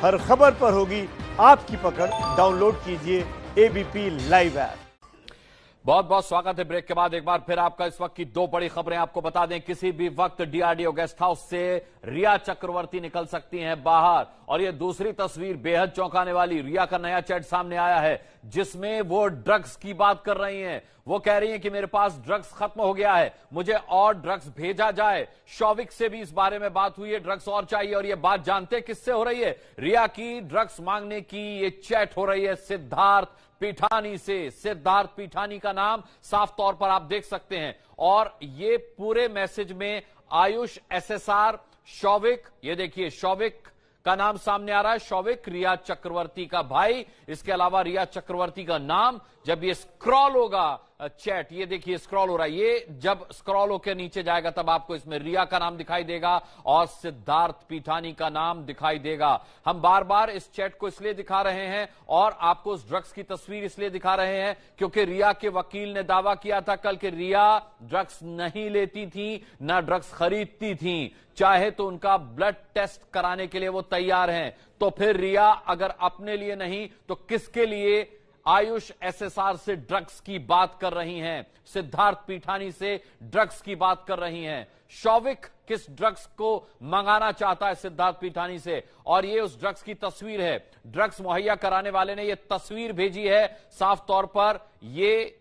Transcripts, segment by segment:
हर खबर पर होगी आपकी पकड़। डाउनलोड कीजिए एबीपी लाइव ऐप। बहुत बहुत स्वागत है। ब्रेक के बाद एक बार फिर आपका इस वक्त की दो बड़ी खबरें आपको बता दें। किसी भी वक्त डीआरडीओ गेस्ट हाउस से रिया चक्रवर्ती निकल सकती हैं बाहर। और ये दूसरी तस्वीर बेहद चौंकाने वाली। रिया का नया चैट सामने आया है जिसमें वो ड्रग्स की बात कर रही हैं। वो कह रही हैं कि मेरे पास ड्रग्स खत्म हो गया है, मुझे और ड्रग्स भेजा जाए। शौविक से भी इस बारे में बात हुई है, ड्रग्स और चाहिए। और ये बात जानते किससे हो रही है? रिया की ड्रग्स मांगने की ये चैट हो रही है सिद्धार्थ पीठानी से। सिद्धार्थ पीठानी का नाम साफ तौर पर आप देख सकते हैं। और ये पूरे मैसेज में आयुष एसएसआर, शौविक, ये देखिए शौविक का नाम सामने आ रहा है। शौविक रिया चक्रवर्ती का भाई, इसके अलावा रिया चक्रवर्ती का नाम। जब ये स्क्रॉल होगा चैट, ये देखिए स्क्रॉल हो रहा है, ये जब स्क्रॉल होकर नीचे जाएगा तब आपको इसमें रिया का नाम दिखाई देगा और सिद्धार्थ पीठानी का नाम दिखाई देगा। हम बार बार इस चैट को इसलिए दिखा रहे हैं और आपको उस ड्रग्स की तस्वीर इसलिए दिखा रहे हैं क्योंकि रिया के वकील ने दावा किया था कल कि रिया ड्रग्स नहीं लेती थी, ना ड्रग्स खरीदती थी। चाहे तो उनका ब्लड टेस्ट कराने के लिए वो तैयार हैं। तो फिर रिया अगर अपने लिए नहीं तो किसके लिए आयुष एसएसआर से ड्रग्स की बात कर रही हैं, सिद्धार्थ पीठानी से ड्रग्स की बात कर रही हैं। शौविक किस ड्रग्स को मंगाना चाहता है सिद्धार्थ पीठानी से, और ये उस ड्रग्स की तस्वीर है। ड्रग्स मुहैया कराने वाले ने ये तस्वीर भेजी है, साफ तौर पर ये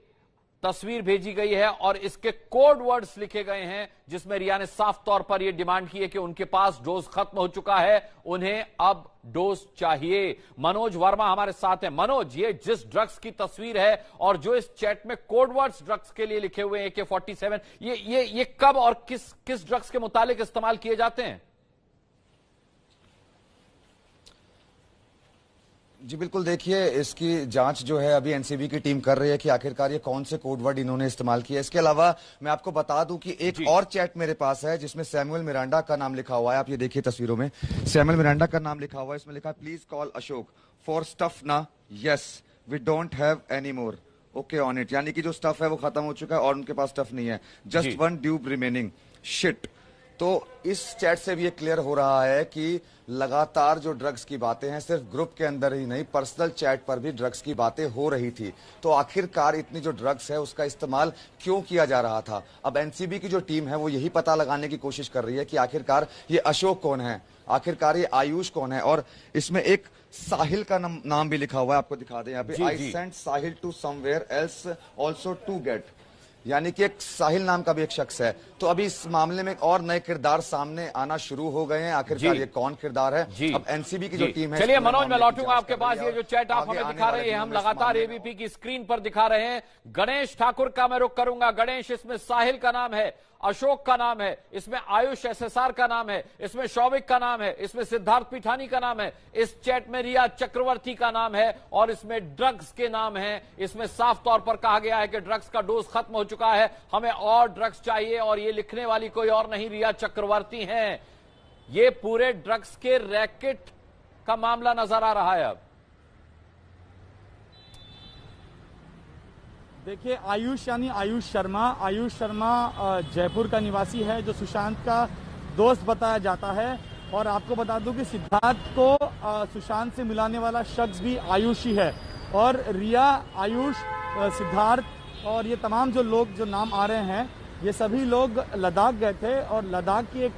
तस्वीर भेजी गई है और इसके कोड वर्ड्स लिखे गए हैं जिसमें रिया ने साफ तौर पर यह डिमांड की है कि उनके पास डोज खत्म हो चुका है, उन्हें अब डोज चाहिए। मनोज वर्मा हमारे साथ हैं। मनोज, ये जिस ड्रग्स की तस्वीर है और जो इस चैट में कोड वर्ड्स ड्रग्स के लिए लिखे हुए हैं AK-47, ये कब और किस ड्रग्स के मुतालिक इस्तेमाल किए जाते हैं? जी बिल्कुल, देखिए इसकी जांच जो है अभी एनसीबी की टीम कर रही है कि आखिरकार ये कौन से कोड वर्ड इन्होंने इस्तेमाल किया। इसके अलावा मैं आपको बता दूं कि एक और चैट मेरे पास है जिसमें सैमुअल मिरांडा का नाम लिखा हुआ है। आप ये देखिए तस्वीरों में सैमुअल मिरांडा का नाम लिखा हुआ है। इसमें लिखा है please call Ashok for stuff ना, yes we don't have any more, okay on it. यानी कि जो स्टफ है वो खत्म हो चुका है और उनके पास स्टफ नहीं है, just one dupe remaining, shit. तो इस चैट से भी ये क्लियर हो रहा है कि लगातार जो ड्रग्स की बातें हैं सिर्फ ग्रुप के अंदर ही नहीं, पर्सनल चैट पर भी ड्रग्स की बातें हो रही थी। तो आखिरकार इतनी जो ड्रग्स है उसका इस्तेमाल क्यों किया जा रहा था? अब एनसीबी की जो टीम है वो यही पता लगाने की कोशिश कर रही है कि आखिरकार ये अशोक कौन है, आखिरकार ये आयुष कौन है। और इसमें एक साहिल का नाम भी लिखा हुआ है, आपको दिखा दें यहाँ पे, I sent Sahil to somewhere else also to get, यानी कि एक साहिल नाम का भी एक शख्स है। तो अभी इस मामले में और नए किरदार सामने आना शुरू हो गए हैं। आखिरकार ये कौन किरदार है? अब एनसीबी की जो टीम है। चलिए मनोज, मैं लौटूंगा आपके पास। ये जो चैट आप हमें दिखा रहे हैं, हम लगातार एबीपी की स्क्रीन पर दिखा रहे हैं। गणेश ठाकुर का मैं रुख करूंगा। गणेश, इसमें साहिल का नाम है, अशोक का नाम है, इसमें आयुष एसएसआर का नाम है, इसमें शौविक का नाम है, इसमें सिद्धार्थ पीठानी का नाम है, इस चैट में रिया चक्रवर्ती का नाम है और इसमें ड्रग्स के नाम है। इसमें साफ तौर पर कहा गया है कि ड्रग्स का डोज खत्म हो चुका है, हमें और ड्रग्स चाहिए। और ये लिखने वाली कोई और नहीं, रिया चक्रवर्ती हैं। ये पूरे ड्रग्स के रैकेट का मामला नजर आ रहा है। अब देखिए, आयुष यानी आयुष शर्मा जयपुर का निवासी है जो सुशांत का दोस्त बताया जाता है। और आपको बता दूं कि सिद्धार्थ को सुशांत से मिलाने वाला शख्स भी आयुष ही है। और रिया, आयुष, सिद्धार्थ और ये तमाम जो लोग जो नाम आ रहे हैं, ये सभी लोग लद्दाख गए थे और लद्दाख की एक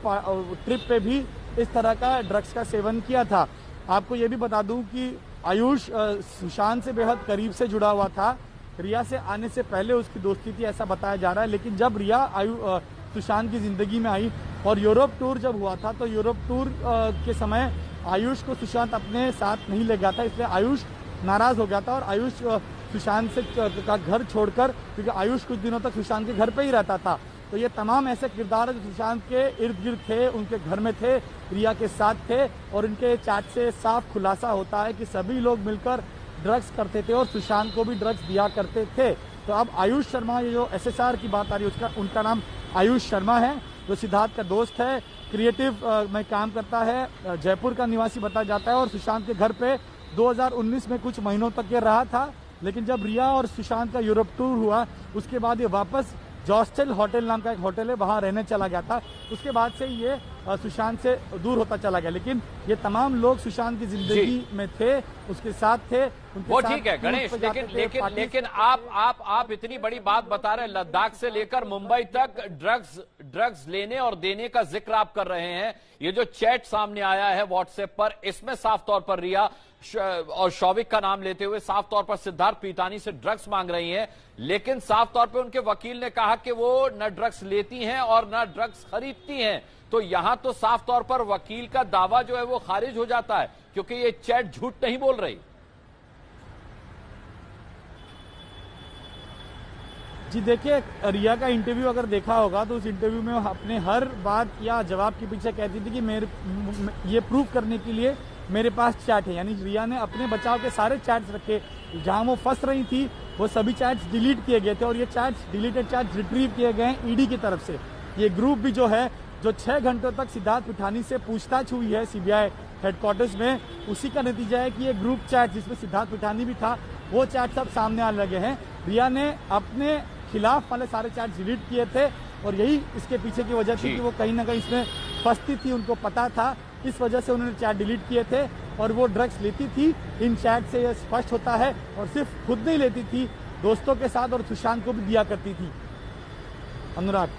ट्रिप पे भी इस तरह का ड्रग्स का सेवन किया था। आपको ये भी बता दूं कि आयुष सुशांत से बेहद करीब से जुड़ा हुआ था। रिया से आने से पहले उसकी दोस्ती थी, ऐसा बताया जा रहा है। लेकिन जब रिया सुशांत की जिंदगी में आई और यूरोप टूर जब हुआ था, तो यूरोप टूर के समय आयुष को सुशांत अपने साथ नहीं ले गया था, इसलिए आयुष नाराज हो गया था और आयुष सुशांत से का घर छोड़कर, क्योंकि आयुष कुछ दिनों तक सुशांत के घर पे ही रहता था। तो ये तमाम ऐसे किरदार जो सुशांत के इर्द गिर्द थे, उनके घर में थे, रिया के साथ थे। और इनके चैट से साफ खुलासा होता है कि सभी लोग मिलकर ड्रग्स करते थे और सुशांत को भी ड्रग्स दिया करते थे। तो अब आयुष शर्मा, ये जो एसएसआर की बात आ रही है, उनका नाम आयुष शर्मा है, जो सिद्धार्थ का दोस्त है, क्रिएटिव में काम करता है, जयपुर का निवासी बताया जाता है। और सुशांत के घर पे 2019 में कुछ महीनों तक ये रहा था। लेकिन जब रिया और सुशांत का यूरोप टूर हुआ, उसके बाद ये वापस जॉस्टल होटल नाम का एक होटल है, वहां रहने चला गया था। उसके बाद से ये सुशांत से दूर होता चला गया। लेकिन ये तमाम लोग सुशांत की जिंदगी में थे, उसके साथ थे, उनके वो साथ ठीक है गणेश, टूर पे जाते थे, लेकिन पार्टी लेकिन आप इतनी बड़ी बात बता रहे हैं, लद्दाख से लेकर मुंबई तक ड्रग्स लेने और देने का जिक्र आप कर रहे हैं। ये जो चैट सामने आया है व्हाट्सएप पर, इसमें साफ तौर पर रिया और शौविक का नाम लेते हुए साफ तौर पर सिद्धार्थ पीतानी से ड्रग्स मांग रही हैं, लेकिन साफ तौर पर उनके वकील ने कहा कि वो न ड्रग्स लेती हैं और न ड्रग्स खरीदती हैं। तो यहां तो साफ तौर पर वकील का दावा जो है वो खारिज हो जाता है, क्योंकि ये चैट झूठ नहीं बोल रही। जी देखिए, रिया का इंटरव्यू अगर देखा होगा तो उस इंटरव्यू में अपने हर बात या जवाब के पीछे कहती थी कि ये प्रूव करने के लिए मेरे पास चैट है। यानी रिया ने अपने बचाव के सारे चैट्स रखे, जहां वो फंस रही थी वो सभी चैट्स डिलीट किए गए थे और ये चैट्स डिलीटेड चैट्स रिट्रीव किए गए हैं ईडी की तरफ से। ये ग्रुप भी जो है, जो 6 घंटों तक सिद्धार्थ पिठानी से पूछताछ हुई है सीबीआई हेडक्वार्टर्स में, उसी का नतीजा है कि ये ग्रुप चैट जिसमें सिद्धार्थ पिठानी भी था, वो चैट सब सामने आने लगे हैं। रिया ने अपने खिलाफ वाले सारे चैट डिलीट किए थे और यही इसके पीछे की वजह थी कि वो कहीं ना कहीं इसमें फंसती थी, उनको पता था, इस वजह से उन्होंने चैट डिलीट किए थे और वो ड्रग्स लेती थी। इन चैट से यह स्पष्ट होता है, और सिर्फ खुद नहीं लेती थी, दोस्तों के साथ और सुशांत को भी दिया करती थी। अनुराग,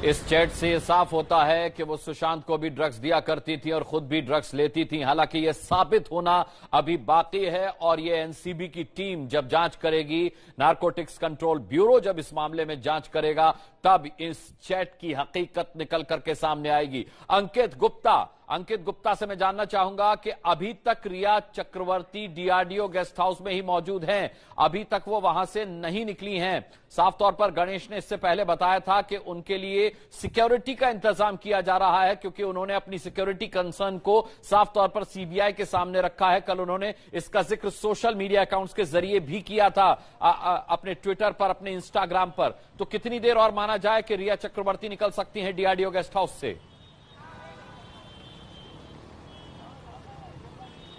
इस चैट से यह साफ होता है कि वो सुशांत को भी ड्रग्स दिया करती थी और खुद भी ड्रग्स लेती थी। हालांकि यह साबित होना अभी बाकी है और ये एनसीबी की टीम जब जांच करेगी, नारकोटिक्स कंट्रोल ब्यूरो जब इस मामले में जांच करेगा, तब इस चैट की हकीकत निकल करके सामने आएगी। अंकित गुप्ता से मैं जानना चाहूंगा कि अभी तक रिया चक्रवर्ती डीआरडीओ गेस्ट हाउस में ही मौजूद हैं, अभी तक वो वहां से नहीं निकली हैं। साफ तौर पर गणेश ने इससे पहले बताया था कि उनके लिए सिक्योरिटी का इंतजाम किया जा रहा है, क्योंकि उन्होंने अपनी सिक्योरिटी कंसर्न को साफ तौर पर सीबीआई के सामने रखा है। कल उन्होंने इसका जिक्र सोशल मीडिया अकाउंट्स के जरिए भी किया था, अपने ट्विटर पर, अपने इंस्टाग्राम पर। तो कितनी देर और माना जाए कि रिया चक्रवर्ती निकल सकती हैं डीआरडीओ गेस्ट हाउस से?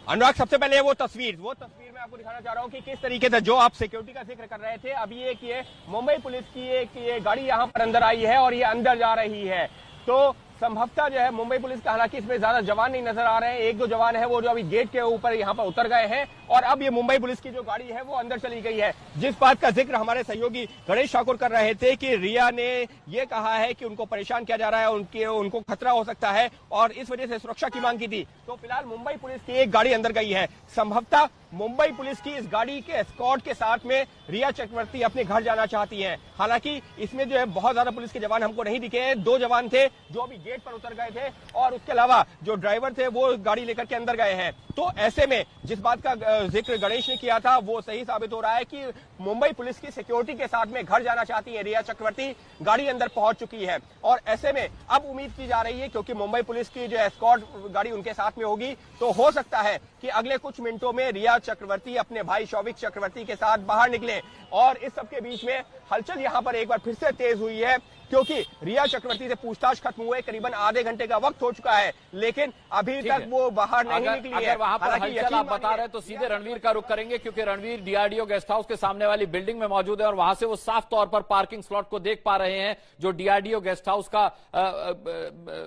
अनुराग, सबसे पहले वो तस्वीर मैं आपको दिखाना चाह रहा हूं कि किस तरीके से, जो आप सिक्योरिटी का जिक्र कर रहे थे, अभी एक ये मुंबई पुलिस की एक गाड़ी यहां पर अंदर आई है और ये अंदर जा रही है। तो संभवतः जो है मुंबई पुलिस का, हालांकि इसमें ज्यादा जवान नहीं नजर आ रहे हैं, 1-2 जवान है वो जो अभी गेट के ऊपर यहां पर उतर गए हैं और अब ये मुंबई पुलिस की जो गाड़ी है वो अंदर चली गई है। जिस बात का जिक्र हमारे सहयोगी गणेश ठाकुर कर रहे थे कि रिया ने ये कहा है कि उनको परेशान किया जा रहा है, उनको खतरा हो सकता है और इस वजह से सुरक्षा की मांग की थी। तो फिलहाल मुंबई पुलिस की एक गाड़ी अंदर गई है। संभवतः मुंबई पुलिस की इस गाड़ी के एस्कॉर्ट के साथ में रिया चक्रवर्ती अपने घर जाना चाहती हैं। हालांकि इसमें जो है बहुत ज्यादा पुलिस के जवान हमको नहीं दिखे हैं, 2 जवान थे जो अभी गेट पर उतर गए थे और उसके अलावा जो ड्राइवर थे वो गाड़ी लेकर के अंदर गए हैं। तो ऐसे में जिस बात का जिक्र गणेश ने किया था वो सही साबित हो रहा है कि मुंबई पुलिस की सिक्योरिटी के साथ में घर जाना चाहती है रिया चक्रवर्ती, गाड़ी अंदर पहुंच चुकी है और ऐसे में अब उम्मीद की जा रही है, क्योंकि मुंबई पुलिस की जो एस्कॉर्ट गाड़ी उनके साथ में होगी, तो हो सकता है कि अगले कुछ मिनटों में रिया चक्रवर्ती अपने भाई शौविक चक्रवर्ती के साथ बाहर निकले। और इस सबके बीच में हलचल यहां पर एक बार फिर से तेज हुई है, क्योंकि रिया चक्रवर्ती से पूछताछ खत्म हुए करीबन आधे घंटे का वक्त हो चुका है, लेकिन अभी तक वो बाहर नहीं निकली है। अगर वहां पर हलचल आप बता रहे हैं तो सीधे रणवीर का रुख करेंगे, क्योंकि रणवीर डीआरडीओ गेस्ट हाउस के सामने वाली बिल्डिंग में मौजूद है और वहां से वो साफ तौर पर पार्किंग स्लॉट को देख पा रहे हैं जो डीआरडीओ गेस्ट हाउस का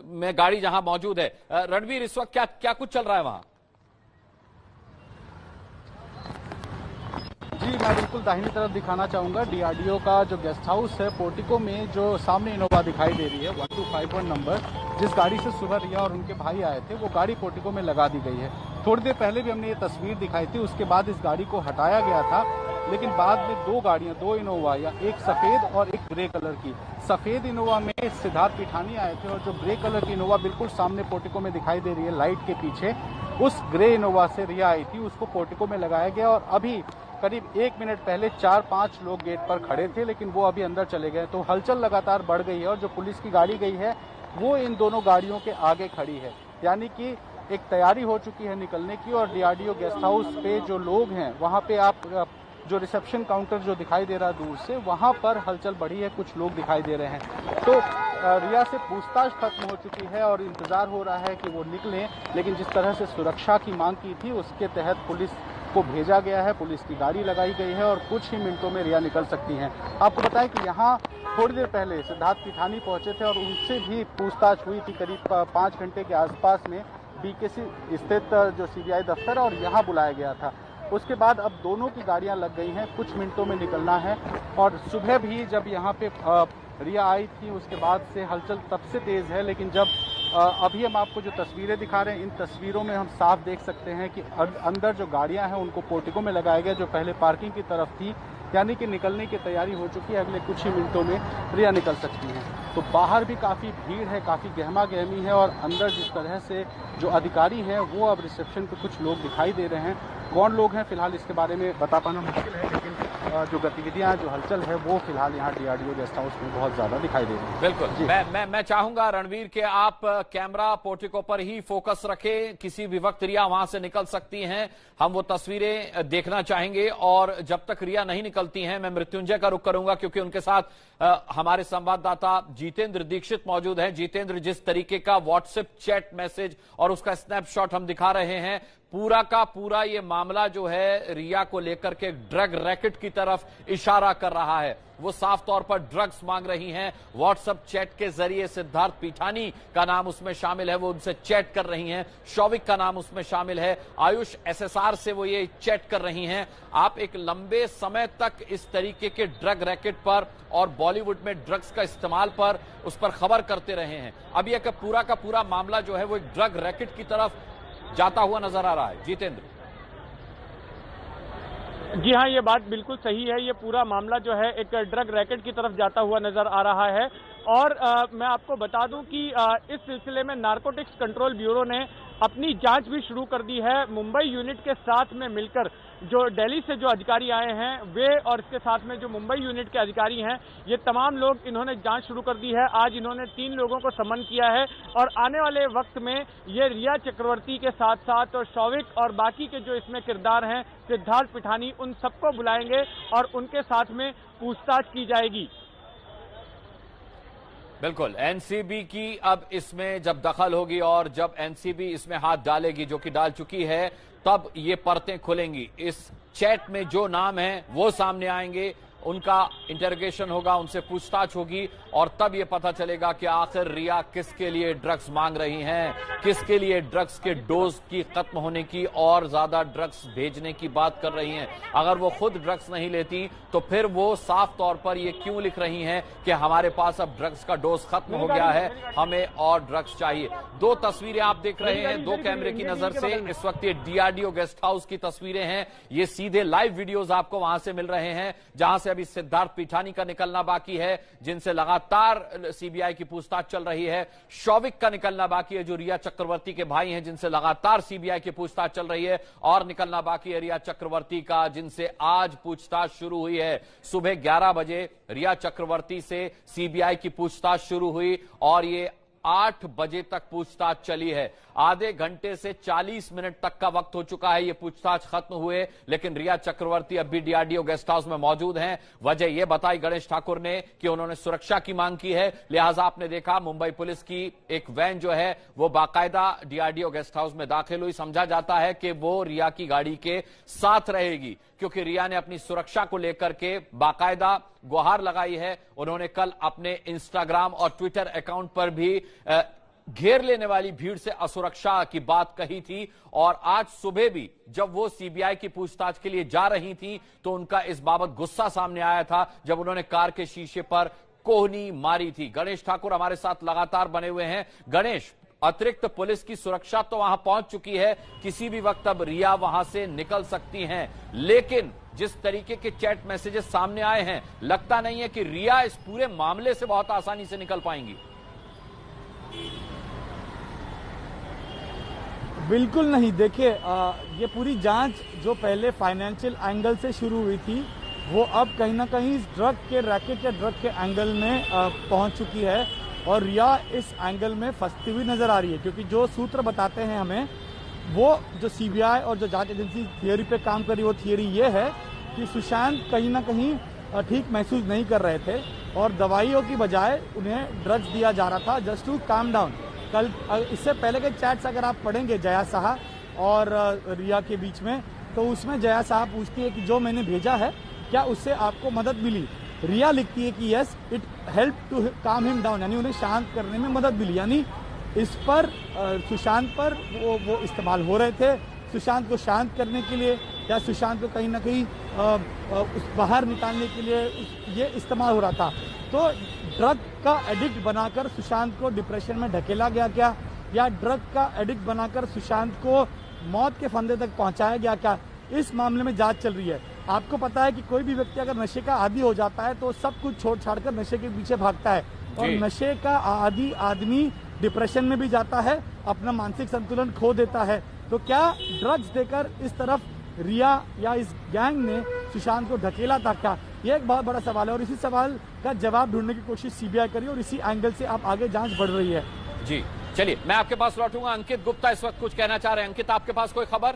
में गाड़ी जहां मौजूद है। रणवीर, इस वक्त क्या कुछ चल रहा है वहां? जी, मैं बिल्कुल दाहिनी तरफ दिखाना चाहूंगा डीआरडीओ का जो गेस्ट हाउस है पोर्टिको में, जो सामने इनोवा दिखाई दे रही है 1251 नंबर, जिस गाड़ी से सुबह रिया और उनके भाई आए थे, वो गाड़ी पोर्टिको में लगा दी गई है। थोड़ी देर पहले भी हमने ये तस्वीर दिखाई थी, उसके बाद इस गाड़ी को हटाया गया था, लेकिन बाद में 2 गाड़ियां, 2 इनोवा, या एक सफेद और एक ग्रे कलर की। सफेद इनोवा में सिद्धार्थ पिठानी आए थे और जो ग्रे कलर की इनोवा बिल्कुल सामने पोर्टिको में दिखाई दे रही है लाइट के पीछे, उस ग्रे इनोवा से रिया आई थी, उसको पोर्टिको में लगाया गया और अभी करीब 1 मिनट पहले 4-5 लोग गेट पर खड़े थे, लेकिन वो अभी अंदर चले गए। तो हलचल लगातार बढ़ गई है और जो पुलिस की गाड़ी गई है वो इन दोनों गाड़ियों के आगे खड़ी है, यानी कि एक तैयारी हो चुकी है निकलने की। और डीआरडीओ गेस्ट हाउस पे जो लोग हैं, वहाँ पे आप जो रिसेप्शन काउंटर जो दिखाई दे रहा है दूर से, वहाँ पर हलचल बढ़ी है, कुछ लोग दिखाई दे रहे हैं। तो रिया से पूछताछ खत्म हो चुकी है और इंतजार हो रहा है कि वो निकलें, लेकिन जिस तरह से सुरक्षा की मांग की थी उसके तहत पुलिस को भेजा गया है, पुलिस की गाड़ी लगाई गई है और कुछ ही मिनटों में रिया निकल सकती हैं। आपको बताएं कि यहाँ थोड़ी देर पहले सिद्धार्थ पिठानी पहुंचे थे और उनसे भी पूछताछ हुई थी करीब 5 घंटे के आसपास में बीकेसी स्थित जो सीबीआई दफ्तर है और यहाँ बुलाया गया था। उसके बाद अब दोनों की गाड़ियां लग गई हैं, कुछ मिनटों में निकलना है। और सुबह भी जब यहाँ पे रिया आई थी उसके बाद से हलचल तब से तेज है, लेकिन जब अभी हम आपको जो तस्वीरें दिखा रहे हैं इन तस्वीरों में हम साफ देख सकते हैं कि अंदर जो गाड़ियां हैं उनको पोर्टिको में लगाया गया, जो पहले पार्किंग की तरफ थी, यानी कि निकलने की तैयारी हो चुकी है। अगले कुछ ही मिनटों में रिया निकल सकती हैं। तो बाहर भी काफ़ी भीड़ है, काफ़ी गहमा गहमी है और अंदर जिस तरह से जो अधिकारी हैं वो अब रिसेप्शन पे कुछ लोग दिखाई दे रहे हैं। कौन लोग हैं फिलहाल इसके बारे में बता पाना मुश्किल है, लेकिन जो गतिविधियां जो हलचल है वो फिलहाल यहाँ डीआरडीओ गेस्ट हाउस में बहुत ज्यादा दिखाई दे रही है। बिल्कुल, मैं चाहूंगा रणवीर के आप कैमरा पोर्टिको पर ही फोकस रखें, किसी भी वक्त रिया वहां से निकल सकती हैं, हम वो तस्वीरें देखना चाहेंगे। और जब तक रिया नहीं निकलती हैं मैं मृत्युंजय का रुख करूंगा क्योंकि उनके साथ हमारे संवाददाता जितेंद्र दीक्षित मौजूद हैं। जितेंद्र, जिस तरीके का व्हाट्सएप चैट मैसेज और उसका स्नैपशॉट हम दिखा रहे हैं, पूरा का पूरा ये मामला जो है रिया को लेकर के ड्रग रैकेट की तरफ इशारा कर रहा है। वो साफ तौर पर ड्रग्स मांग रही हैं। व्हाट्सएप चैट के जरिए सिद्धार्थ पिठानी का नाम उसमें शामिल है, वो उनसे चैट कर रही हैं। शौविक का नाम उसमें शामिल है। आयुष एसएसआर से वो ये चैट कर रही हैं। आप एक लंबे समय तक इस तरीके के ड्रग रैकेट पर और बॉलीवुड में ड्रग्स का इस्तेमाल पर उस पर खबर करते रहे हैं। अब यह पूरा का पूरा मामला जो है वो एक ड्रग रैकेट की तरफ जाता हुआ नजर आ रहा है। जितेंद्र। जी हाँ, ये बात बिल्कुल सही है। ये पूरा मामला जो है एक ड्रग रैकेट की तरफ जाता हुआ नजर आ रहा है। और मैं आपको बता दूं कि इस सिलसिले में नारकोटिक्स कंट्रोल ब्यूरो ने अपनी जांच भी शुरू कर दी है। मुंबई यूनिट के साथ में मिलकर जो दिल्ली से जो अधिकारी आए हैं वे और इसके साथ में जो मुंबई यूनिट के अधिकारी हैं, ये तमाम लोग इन्होंने जांच शुरू कर दी है। आज इन्होंने 3 लोगों को समन किया है और आने वाले वक्त में ये रिया चक्रवर्ती के साथ साथ और शौविक और बाकी के जो इसमें किरदार हैं सिद्धार्थ पिठानी, उन सबको बुलाएंगे और उनके साथ में पूछताछ की जाएगी। बिल्कुल, एनसीबी की अब इसमें जब दखल होगी और जब एनसीबी इसमें हाथ डालेगी, जो कि डाल चुकी है, तब ये परतें खुलेंगी। इस चैट में जो नाम है वो सामने आएंगे, उनका इंटरोगेशन होगा, उनसे पूछताछ होगी और तब ये पता चलेगा कि आखिर रिया किसके लिए ड्रग्स मांग रही हैं, किसके लिए ड्रग्स के डोज की खत्म होने की और ज्यादा ड्रग्स भेजने की बात कर रही हैं। अगर वो खुद ड्रग्स नहीं लेती तो फिर वो साफ तौर पर ये क्यों लिख रही हैं कि हमारे पास अब ड्रग्स का डोज खत्म हो गया है, हमें और ड्रग्स चाहिए। 2 तस्वीरें आप देख रहे हैं 2 कैमरे की नजर से। इस वक्त ये डीआरडीओ गेस्ट हाउस की तस्वीरें हैं। ये सीधे लाइव वीडियोज आपको वहां से मिल रहे हैं जहां से अभी सिद्धार्थ पिठानी का निकलना बाकी है, जिनसे लगातार सीबीआई की पूछताछ चल रही है। शौविक का निकलना बाकी है, जो रिया चक्रवर्ती के भाई हैं, जिनसे लगातार सीबीआई की पूछताछ चल रही है। और निकलना बाकी है रिया चक्रवर्ती का, जिनसे आज पूछताछ शुरू हुई है। सुबह 11 बजे रिया चक्रवर्ती से सीबीआई की पूछताछ शुरू हुई और ये 8 बजे तक पूछताछ चली है। आधे घंटे से 40 मिनट तक का वक्त हो चुका है ये पूछताछ खत्म हुए, लेकिन रिया चक्रवर्ती अब भी डीआरडीओ गेस्ट हाउस में मौजूद हैं। वजह यह बताई गणेश ठाकुर ने कि उन्होंने सुरक्षा की मांग की है, लिहाजा आपने देखा मुंबई पुलिस की एक वैन जो है वो बाकायदा डीआरडीओ गेस्ट हाउस में दाखिल हुई। समझा जाता है कि वो रिया की गाड़ी के साथ रहेगी क्योंकि रिया ने अपनी सुरक्षा को लेकर के बाकायदा गुहार लगाई है। उन्होंने कल अपने इंस्टाग्राम और ट्विटर अकाउंट पर भी घेर लेने वाली भीड़ से असुरक्षा की बात कही थी और आज सुबह भी जब वो सीबीआई की पूछताछ के लिए जा रही थी तो उनका इस बाबत गुस्सा सामने आया था जब उन्होंने कार के शीशे पर कोहनी मारी थी। गणेश ठाकुर हमारे साथ लगातार बने हुए हैं। गणेश, अतिरिक्त पुलिस की सुरक्षा तो वहां पहुंच चुकी है, किसी भी वक्त अब रिया वहां से निकल सकती हैं, लेकिन जिस तरीके के चैट मैसेजेस सामने आए हैं, लगता नहीं है कि रिया इस पूरे मामले से बहुत आसानी से निकल पाएंगी। बिल्कुल नहीं। देखिए, ये पूरी जांच जो पहले फाइनेंशियल एंगल से शुरू हुई थी वो अब कहीं ना कहीं इस ड्रग के रैकेट या ड्रग के एंगल में पहुंच चुकी है और रिया इस एंगल में फंसती हुई नजर आ रही है, क्योंकि जो सूत्र बताते हैं हमें, वो जो सीबीआई और जो जांच एजेंसी थियरी पे काम कर रही है, वो थियरी ये है कि सुशांत कहीं ना कहीं ठीक महसूस नहीं कर रहे थे और दवाइयों की बजाय उन्हें ड्रग्स दिया जा रहा था जस्ट टू काम डाउन। कल इससे पहले के चैट्स अगर आप पढ़ेंगे जया साहा और रिया के बीच में, तो उसमें जया साहब पूछती है कि जो मैंने भेजा है क्या उससे आपको मदद मिली। रिया लिखती है कि यस इट हेल्प टू काम हिम डाउन, यानी उन्हें शांत करने में मदद मिली। यानी इस पर सुशांत पर वो इस्तेमाल हो रहे थे सुशांत को शांत करने के लिए, या सुशांत को कहीं ना कहीं बाहर निकालने के लिए ये इस्तेमाल हो रहा था। तो ड्रग का एडिक्ट बनाकर सुशांत को डिप्रेशन में ढकेला गया क्या, या ड्रग का एडिक्ट बनाकर सुशांत को मौत के फंदे तक पहुंचाया गया क्या, इस मामले में जांच चल रही है। आपको पता है कि कोई भी व्यक्ति अगर नशे का आदी हो जाता है तो सब कुछ छोड़ छाड़ कर नशे के पीछे भागता है, और नशे का आदी आदमी डिप्रेशन में भी जाता है, अपना मानसिक संतुलन खो देता है। तो क्या ड्रग्स देकर इस तरफ रिया या इस गैंग ने सुशांत को ढकेला था क्या, यह एक बहुत बड़ा सवाल है, और इसी सवाल का जवाब ढूंढने की कोशिश सीबीआई करी और इसी एंगल से आप आगे जांच बढ़ रही है। जी चलिए, मैं आपके पास लौटूंगा। अंकित गुप्ता इस वक्त कुछ कहना चाह रहे हैं। अंकित, आपके पास कोई खबर?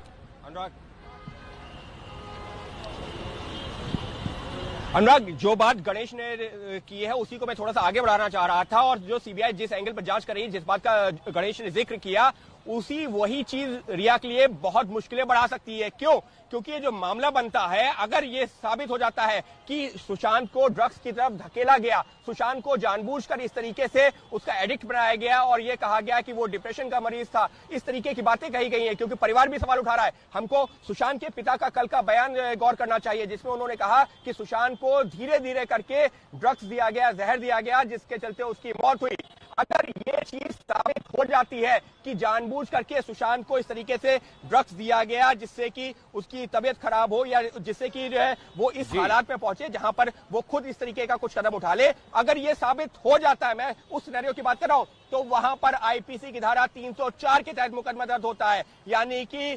अनुराग, जो बात गणेश ने की है उसी को मैं थोड़ा सा आगे बढ़ाना चाह रहा था, और जो सीबीआई जिस एंगल पर जांच कर रही है, जिस बात का गणेश ने जिक्र किया, वही चीज रिया के लिए बहुत मुश्किलें बढ़ा सकती है। क्यों? क्योंकि ये जो मामला बनता है, अगर ये साबित हो जाता है कि सुशांत को ड्रग्स की तरफ धकेला गया, सुशांत को जानबूझकर इस तरीके से उसका एडिक्ट बनाया गया और ये कहा गया कि वो डिप्रेशन का मरीज था, इस तरीके की बातें कही गई हैं, क्योंकि परिवार भी सवाल उठा रहा है। हमको सुशांत के पिता का कल का बयान गौर करना चाहिए, जिसमें उन्होंने कहा कि सुशांत को धीरे धीरे करके ड्रग्स दिया गया, जहर दिया गया, जिसके चलते उसकी मौत हुई। अगर ये चीज साबित हो जाती है कि जानबूझ करके सुशांत को इस तरीके से ड्रग्स दिया गया जिससे कि उसकी तबीयत खराब हो, या जिससे कि जो है वो इस हालात में पहुंचे जहां पर वो खुद इस तरीके का कुछ कदम उठा ले, अगर ये साबित हो जाता है, मैं उस सिनेरियो की बात कर रहा हूं, तो वहां पर आईपीसी की धारा 304 के तहत मुकदमा दर्ज होता है। यानी कि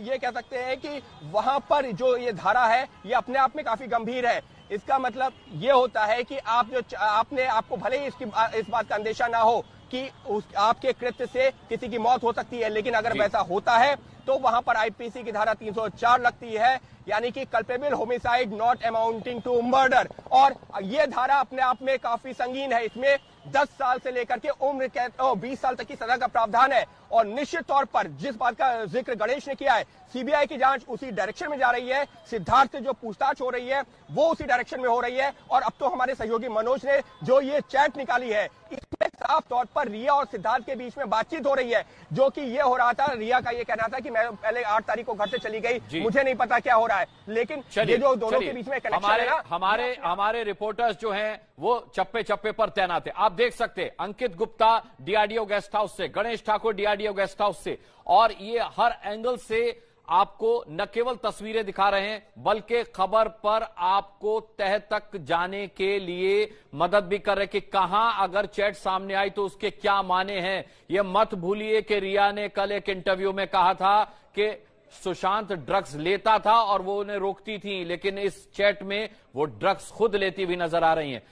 ये कह सकते हैं कि वहां पर जो ये धारा है ये अपने आप में काफी गंभीर है। इसका मतलब ये होता है कि आपको भले ही इस बात का अंदेशा ना हो कि आपके कृत्य से किसी की मौत हो सकती है, लेकिन अगर वैसा होता है तो वहां पर आईपीसी की धारा 304 लगती है, यानी कि culpable homicide not amounting to murder. और ये धारा अपने आप में काफी संगीन है, इसमें 10 साल से लेकर के उम्र 20 साल तक की सजा का प्रावधान है। और निश्चित तौर पर जिस बात का जिक्र गणेश ने किया है, सीबीआई की जांच उसी डायरेक्शन में जा रही है, सिद्धार्थ से जो पूछताछ हो रही है वो उसी डायरेक्शन में हो रही है। और अब तो हमारे सहयोगी मनोज ने जो ये चैट निकाली है, इसमें साफ तौर पर रिया और सिद्धार्थ के बीच में बातचीत हो रही है, जो कि ये हो रहा था, रिया का ये कहना था कि मैं पहले 8 तारीख को घर से चली गई, मुझे नहीं पता क्या हो रहा है, लेकिन ये जो दोनों के बीच में कनेक्शन है ना, हमारे रिपोर्टर्स जो हैं वो चप्पे चप्पे पर तैनात है। आप देख सकते हैं अंकित गुप्ता डीआरडीओ गेस्ट हाउस से, Ganesh Thakur DRDO guest house से, और ये हर एंगल से आपको न केवल तस्वीरें दिखा रहे हैं बल्कि खबर पर आपको तह तक जाने के लिए मदद भी कर रहे कि कहां अगर चैट सामने आई तो उसके क्या माने हैं। यह मत भूलिए कि रिया ने कल एक इंटरव्यू में कहा था कि सुशांत ड्रग्स लेता था और वो उन्हें रोकती थी, लेकिन इस चैट में वो ड्रग्स खुद लेती हुई नजर आ रही हैं।